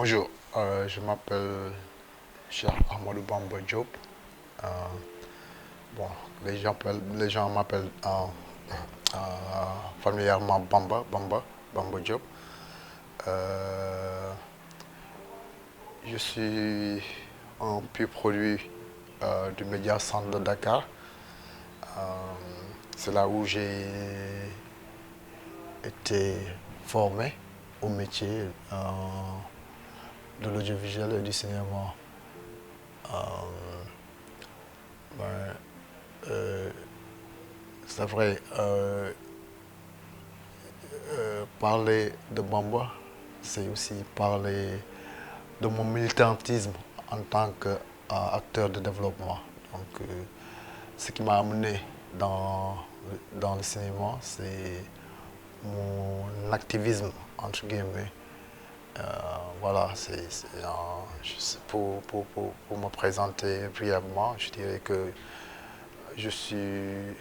Bonjour, je m'appelle Cheikh Ahmadou Bamba Diop. Euh, bon, les gens m'appellent familièrement Bamba Diop. Euh, je suis un pur produit du Média Centre de Dakar. Euh, c'est là où j'ai été formé au métier de l'audiovisuel et du cinéma. Euh, ben, euh, c'est vrai, parler de Bamba, c'est aussi parler de mon militantisme en tant qu'acteur de développement. Donc, ce qui m'a amené dans, dans le cinéma, c'est mon activisme, entre guillemets. Euh, voilà, pour me présenter brièvement, je dirais que je suis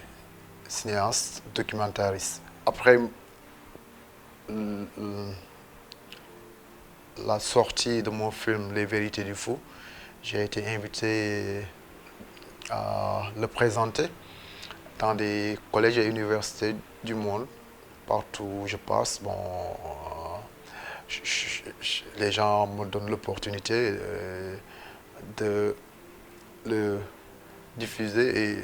cinéaste, documentariste. Après la sortie de mon film Les Vérités du Fou, j'ai été invité à le présenter dans des collèges et universités du monde, partout où je passe. Bon, les gens me donnent l'opportunité de le diffuser et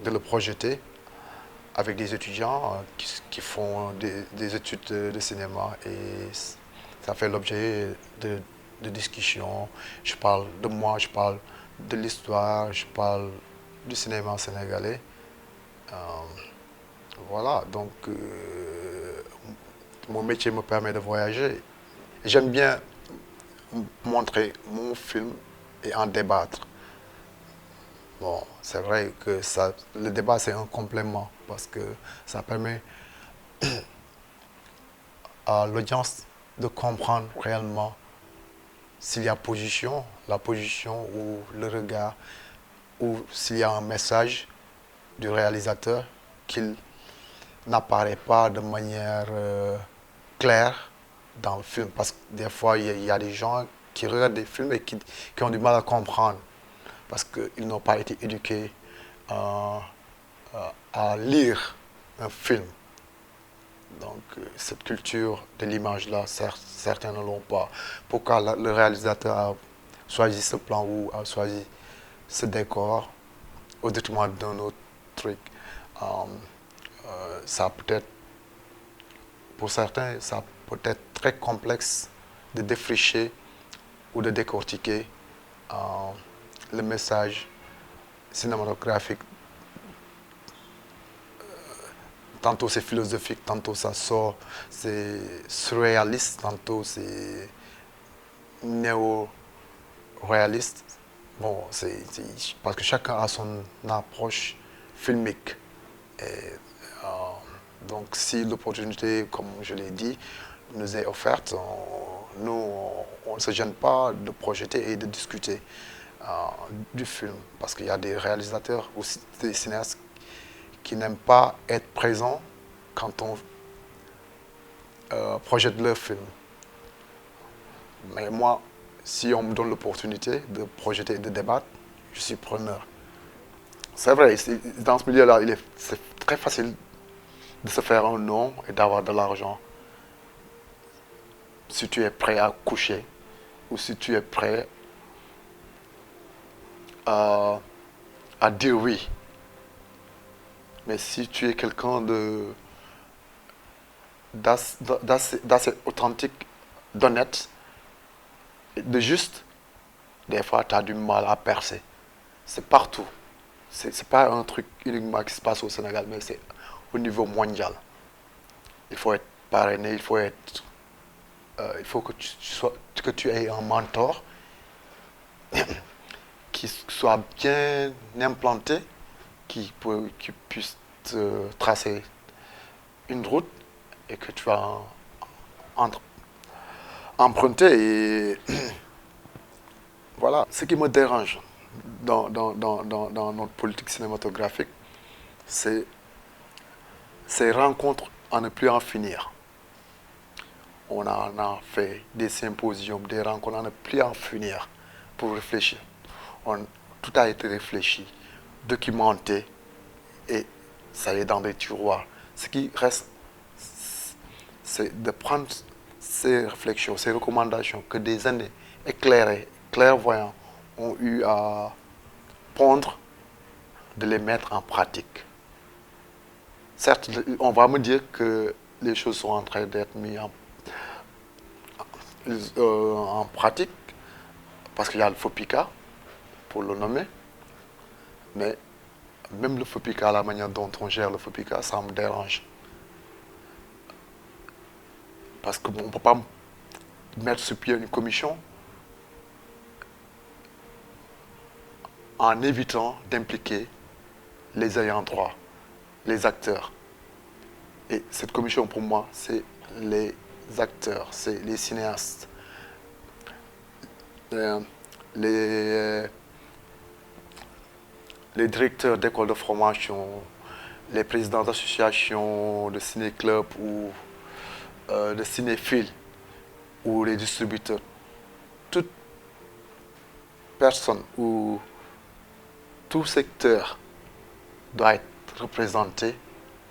de le projeter avec des étudiants qui font des études de cinéma. Et ça fait l'objet de discussions. Je parle de moi, je parle de l'histoire, je parle du cinéma sénégalais. Euh, voilà, donc mon métier me permet de voyager. J'aime bien montrer mon film et en débattre. Bon, c'est vrai que le débat, c'est un complément parce que ça permet à l'audience de comprendre réellement s'il y a position, la position ou le regard, ou s'il y a un message du réalisateur qu'il n'apparaît pas de manière claire dans le film. Parce que des fois, il y a des gens qui regardent des films et qui ont du mal à comprendre parce qu'ils n'ont pas été éduqués euh, à lire un film. Donc, cette culture de l'image-là, certains ne l'ont pas. Pourquoi le réalisateur a choisi ce plan ou a choisi ce décor au détriment d'un autre truc. Euh, Ça peut être, pour certains, ça peut être très complexe de défricher ou de décortiquer euh, le message cinématographique. Tantôt c'est philosophique, tantôt ça sort, c'est surréaliste, tantôt c'est néo-réaliste. Bon, parce que chacun a son approche filmique. Et, donc si l'opportunité, comme je l'ai dit, nous est offerte, on ne se gêne pas de projeter et de discuter euh, du film. Parce qu'il y a des réalisateurs ou des cinéastes qui n'aiment pas être présents quand on projette leur film. Mais moi, si on me donne l'opportunité de projeter et de débattre, je suis preneur. C'est vrai, dans ce milieu-là, c'est très facile de se faire un nom et d'avoir de l'argent si tu es prêt à coucher ou si tu es prêt à, à dire oui. Mais si tu es quelqu'un d'assez authentique, d'honnête, de juste, des fois tu as du mal à percer. C'est partout. C'est pas un truc uniquement qui se passe au Sénégal, mais c'est au niveau mondial. Il faut être parrainé, il faut que tu aies un mentor qui soit bien implanté, qui puisse te tracer une route et que tu vas entre- emprunter. Et voilà, ce qui me dérange dans notre politique cinématographique, c'est ces rencontres à ne plus en finir. on en a fait des symposiums, des rencontres, on n'a plus à en finir pour réfléchir. Tout a été réfléchi, documenté et ça y est dans des tiroirs. Ce qui reste, c'est de prendre ces réflexions, ces recommandations que des années éclairés, clairvoyants ont eu à pondre, de les mettre en pratique. Certes, on va me dire que les choses sont en train d'être mises en pratique, parce qu'il y a le FOPICA, pour le nommer, mais même le FOPICA, la manière dont on gère le FOPICA, ça me dérange. Parce qu'on ne peut pas mettre sur pied une commission en évitant d'impliquer les ayants droit, les acteurs. Et cette commission, pour moi, c'est les acteurs, c'est les cinéastes, les, les directeurs d'écoles de formation, les présidents d'associations de ciné-clubs ou de cinéphiles ou les distributeurs. Toute personne ou tout secteur doit être représenté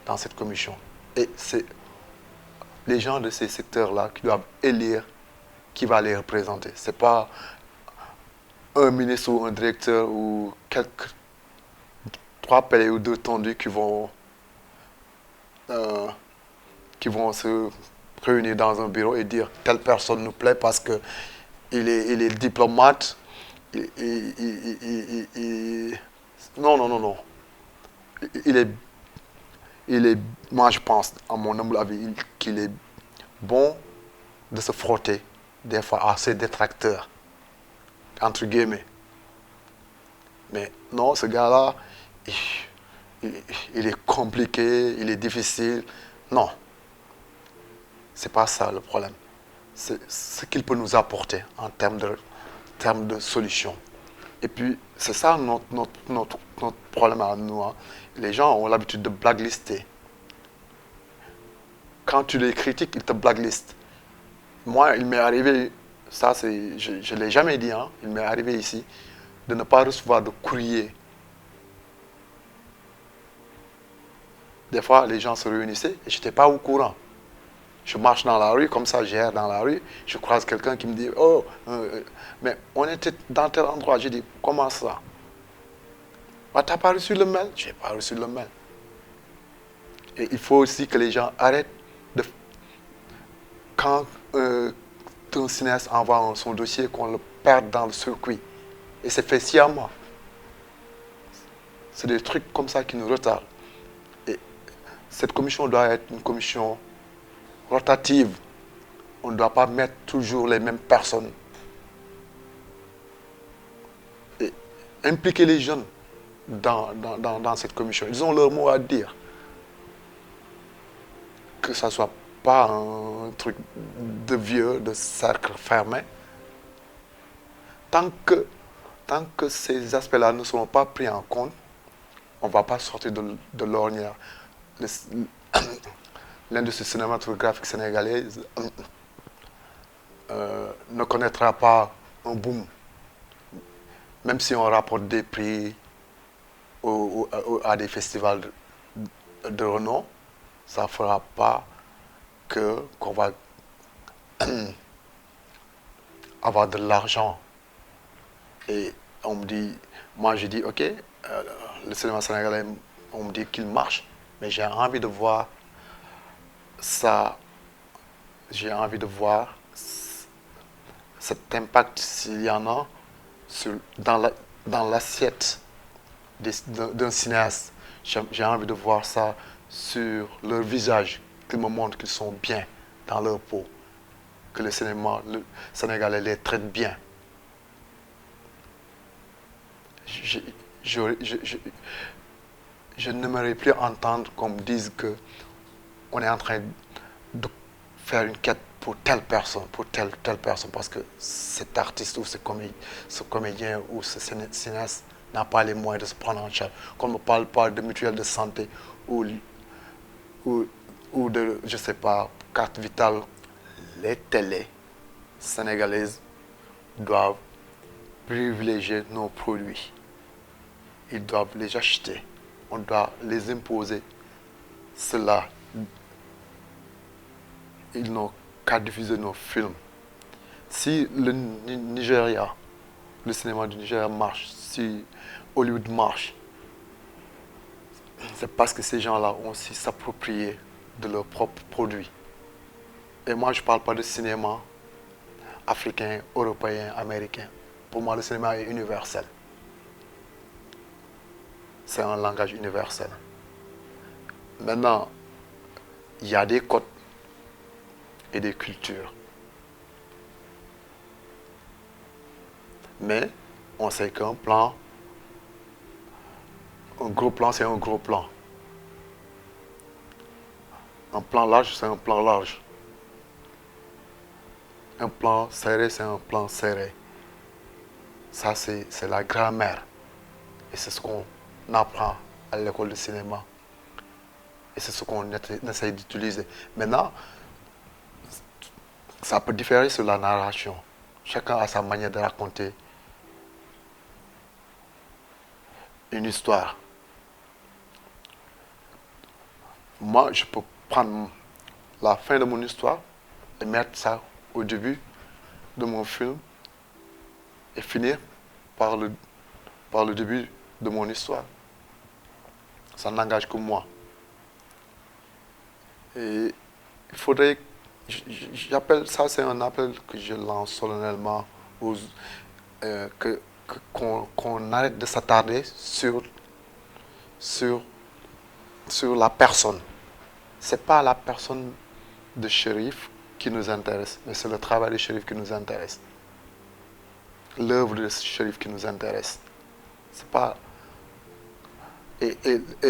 dans cette commission. Et c'est les gens de ces secteurs-là qui doivent élire qui va les représenter. Ce n'est pas un ministre ou un directeur ou quelques 3 pelles ou 2 tendus qui vont se réunir dans un bureau et dire telle personne nous plaît parce que il est diplomate. Non, non, non, non. Il est, moi je pense, à mon humble avis, qu'il est bon de se frotter des fois à ses détracteurs, entre guillemets. Mais non, ce gars-là, il est compliqué, il est difficile. Non, c'est pas ça le problème. C'est ce qu'il peut nous apporter en termes de solutions. Et puis, c'est ça notre problème à nous. Hein. Les gens ont l'habitude de blacklister. Quand tu les critiques, ils te blacklistent. Moi, il m'est arrivé, ça c'est, je ne l'ai jamais dit, hein, il m'est arrivé ici, de ne pas recevoir de courrier. Des fois, les gens se réunissaient et je n'étais pas au courant. Je marche dans la rue, comme ça, j'erre dans la rue, je croise quelqu'un qui me dit, oh, mais on était dans tel endroit. J'ai dit, comment ça? Ah, tu n'as pas reçu le mail? Je n'ai pas reçu le mail. Et il faut aussi que les gens arrêtent de... Quand un cinéaste envoie son dossier, qu'on le perde dans le circuit. Et c'est fait sciemment. C'est des trucs comme ça qui nous retardent. Et cette commission doit être une commission rotative. On ne doit pas mettre toujours les mêmes personnes. Et impliquer les jeunes dans cette commission. Ils ont leur mot à dire. Que ça ne soit pas un truc de vieux, de cercle fermé. Tant que ces aspects-là ne seront pas pris en compte, on ne va pas sortir de l'ornière. L'industrie cinématographique sénégalaise ne connaîtra pas un boom. Même si on rapporte des prix à des festivals de renom, ça ne fera pas qu'on va avoir de l'argent. Et on me dit, moi je dis, ok, le cinéma sénégalais, on me dit qu'il marche, mais j'ai envie de voir ça, j'ai envie de voir cet impact, s'il y en a, dans l'assiette d'un cinéaste. J'ai envie de voir ça sur leur visage, qu'ils me montrent qu'ils sont bien dans leur peau, que le Sénégalais les traite bien. Je n'aimerais plus entendre qu'on me dise qu'on est en train de faire une quête pour telle personne, parce que cet artiste ou ce comédien ou ce cinéaste n'a pas les moyens de se prendre en charge. Qu'on ne me parle pas de mutuelle de santé ou de, je ne sais pas, carte vitale les télés sénégalaises doivent privilégier nos produits. Ils doivent les acheter. On doit les imposer. Cela, ils n'ont qu'à diffuser nos films. Si le Nigeria, le cinéma du Nigeria marche, si Hollywood marche, c'est parce que ces gens-là ont su s'approprier de leurs propres produits. Et moi, je ne parle pas de cinéma africain, européen, américain. Pour moi, le cinéma est universel. C'est un langage universel. Maintenant, il y a des codes et des cultures. Mais on sait qu'un plan, un gros plan, c'est un gros plan. Un plan large, c'est un plan large. Un plan serré, c'est un plan serré. Ça, c'est la grammaire. Et c'est ce qu'on apprend à l'école de cinéma. Et c'est ce qu'on essaie d'utiliser. Maintenant, ça peut différer sur la narration. Chacun a sa manière de raconter une histoire. Moi, je peux prendre la fin de mon histoire et mettre ça au début de mon film et finir par le début de mon histoire. Ça n'engage que moi. Et il faudrait, j'appelle ça, c'est un appel que je lance solennellement qu'on arrête de s'attarder sur la personne. Ce n'est pas la personne de Chérif qui nous intéresse, mais c'est le travail de Chérif qui nous intéresse. L'œuvre de Chérif qui nous intéresse. C'est pas... Et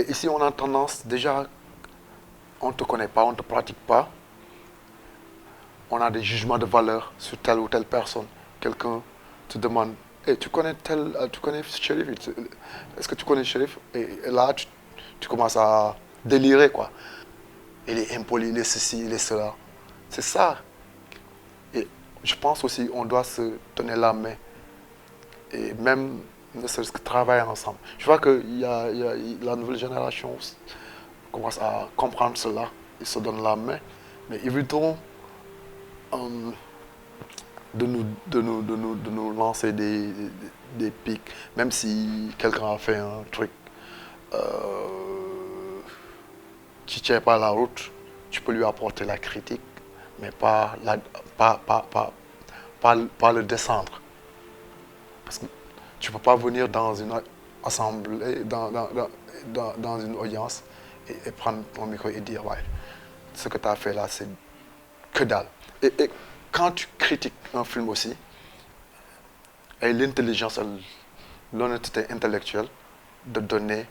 ici, on a tendance, déjà, on ne te connaît pas, on ne te pratique pas. On a des jugements de valeur sur telle ou telle personne. Quelqu'un te demande, hey, tu connais Chérif? Est-ce que tu connais Chérif? Et là, tu commences à délirer, quoi. Il est impoli, il est ceci, il est cela. C'est ça. Et je pense aussi qu'on doit se donner la main. Et même, ne serait-ce que travailler ensemble. Je vois que la nouvelle génération commence à comprendre cela. Ils se donnent la main. Mais évitons de nous lancer des pics. Même si quelqu'un a fait un truc qui ne tient pas la route, tu peux lui apporter la critique, mais pas le descendre. Parce que tu ne peux pas venir dans une assemblée, dans une audience et prendre ton micro et dire, ouais, ce que tu as fait là, c'est que dalle. Et quand tu critiques un film aussi, et l'intelligence, l'honnêteté intellectuelle de donner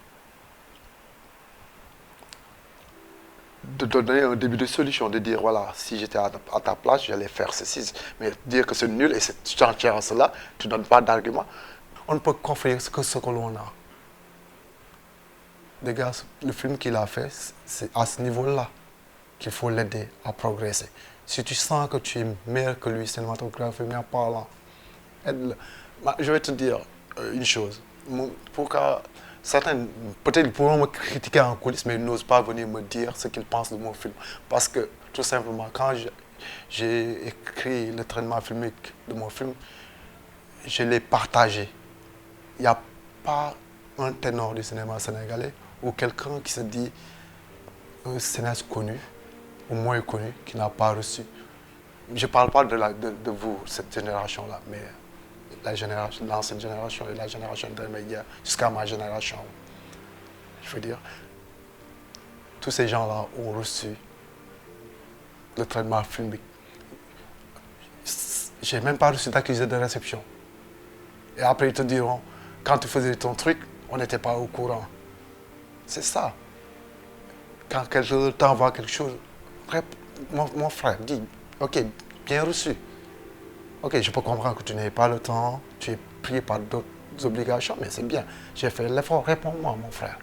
un début de solution, de dire, voilà, si j'étais à ta place, j'allais faire ceci. Mais dire que c'est nul et tu t'en tiens à cela, tu ne donnes pas d'argument. On ne peut construire que ce que l'on a. Les gars, le film qu'il a fait, c'est à ce niveau-là qu'il faut l'aider à progresser. Si tu sens que tu es meilleur que lui, cinématographiquement parlant, aide-le. Je vais te dire une chose. Pourquoi certains, peut-être, pourront me critiquer en coulisses, mais ils n'osent pas venir me dire ce qu'ils pensent de mon film. Parce que, tout simplement, quand j'ai écrit le traitement filmique de mon film, je l'ai partagé. Il n'y a pas un ténor du cinéma sénégalais ou quelqu'un qui se dit un cinéaste connu ou moins connu qui n'a pas reçu. Je ne parle pas de vous, cette génération-là, mais l'ancienne génération et la génération intermédiaire jusqu'à ma génération. Je veux dire, tous ces gens-là ont reçu le traitement filmique. Je n'ai même pas reçu d'accusé de réception. Et après, ils te diront, quand tu faisais ton truc, on n'était pas au courant. C'est ça. Quand quelqu'un t'envoie quelque chose, mon frère, dis, ok, bien reçu. Ok, je peux comprendre que tu n'aies pas le temps, tu es pris par d'autres obligations, mais c'est bien. J'ai fait l'effort, réponds-moi, mon frère.